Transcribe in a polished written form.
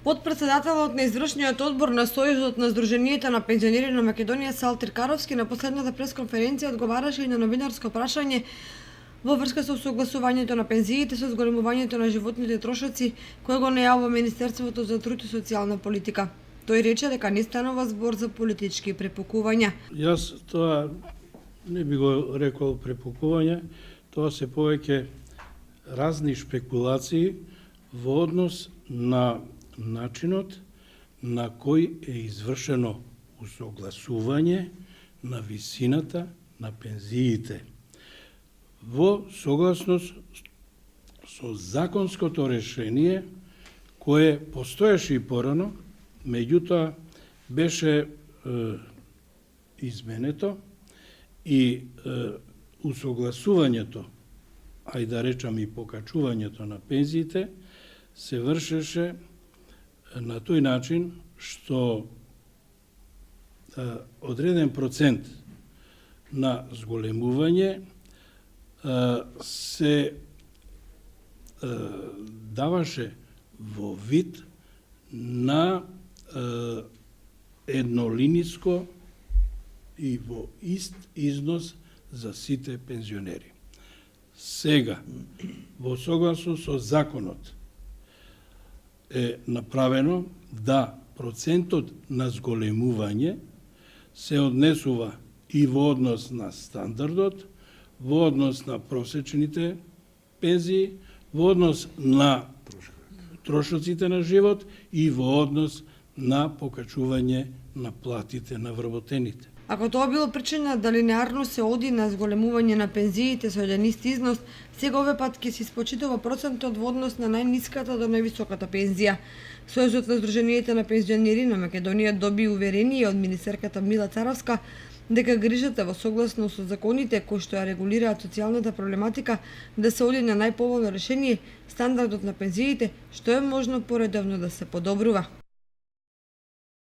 Подпредседателот на извршниот одбор на Сојузот на Сдруженијата на пензионери на Македонија Салтир Каровски на последната пресконференција одговараше и на новинарско прашање во врска со согласувањето на пензиите со зголемувањето на животните трошоци кој го најавува Министерството за труд и социјална политика. Тој рече дека не станува збор за политички препукувања. Јас тоа не би го рекол препукување, тоа се повеќе разни шпекулации во однос на начинот на кој е извршено усогласување на висината на пензиите во согласност со законското решение кое постоеше и порано, меѓутоа беше изменето и усогласувањето, ајде да речам и покачувањето на пензиите, се вршеше на тој начин што одреден процент на зголемување се даваше во вид на еднолиниско и во ист износ за сите пензионери. Сега, во согласност со законот, е направено да процентот на зголемување се однесува и во однос на стандардот, во однос на просечните пензии, во однос на трошоците на живот и во однос на покачување на платите на вработените. Ако тоа било причина да линеарно се оди на зголемување на пензиите со еден ист износ, сега овој пат ќе се испочитува процентот во однос на најниската до највисоката пензија. Сојузот на Сдруженијата на пензионери на Македонија доби уверение од министерката Мила Царовска дека грижата во согласност со законите кои што ја регулираат социјалната проблематика да се оди на најповолно решение, стандардот на пензиите, што е можно поредовно да се подобрува.